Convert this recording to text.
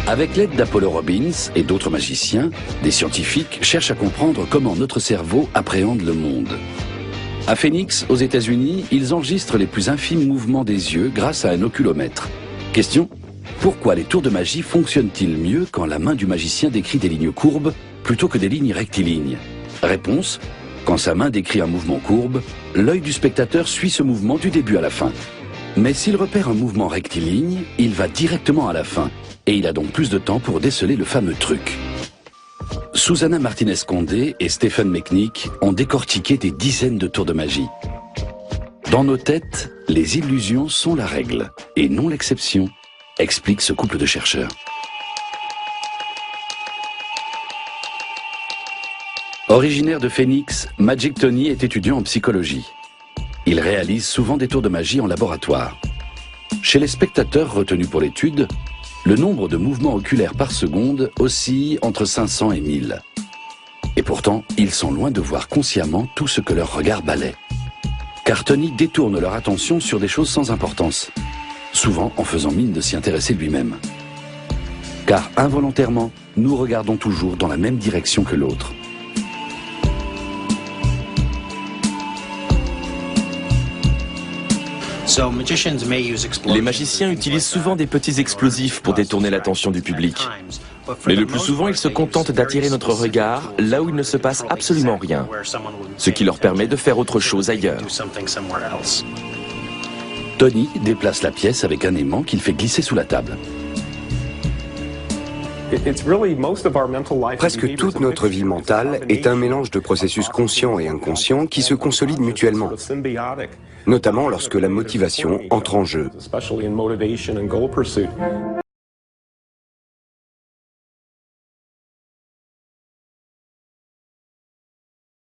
Avec l'aide d'Apollo Robbins et d'autres magiciens, des scientifiques cherchent à comprendre comment notre cerveau appréhende le monde. À Phoenix, aux États-Unis, ils enregistrent les plus infimes mouvements des yeux grâce à un oculomètre. Question: pourquoi les tours de magie fonctionnent-ils mieux quand la main du magicien décrit des lignes courbes plutôt que des lignes rectilignes? Réponse: quand sa main décrit un mouvement courbe, l'œil du spectateur suit ce mouvement du début à la fin. Mais s'il repère un mouvement rectiligne, il va directement à la fin, et il a donc plus de temps pour déceler le fameux truc. Susana Martinez-Condé et Stephen Mechnik ont décortiqué des dizaines de tours de magie. Dans nos têtes, les illusions sont la règle, et non l'exception, explique ce couple de chercheurs. Originaire de Phoenix, Magic Tony est étudiant en psychologie. Il réalise souvent des tours de magie en laboratoire. Chez les spectateurs retenus pour l'étude, le nombre de mouvements oculaires par seconde oscille entre 500 et 1000. Et pourtant, ils sont loin de voir consciemment tout ce que leur regard balaie. Car Tony détourne leur attention sur des choses sans importance, souvent en faisant mine de s'y intéresser lui-même. Car involontairement, nous regardons toujours dans la même direction que l'autre. Les magiciens utilisent souvent des petits explosifs pour détourner l'attention du public. Mais le plus souvent, ils se contentent d'attirer notre regard là où il ne se passe absolument rien, ce qui leur permet de faire autre chose ailleurs. Tony déplace la pièce avec un aimant qu'il fait glisser sous la table. Presque toute notre vie mentale est un mélange de processus conscients et inconscients qui se consolident mutuellement, notamment lorsque la motivation entre en jeu.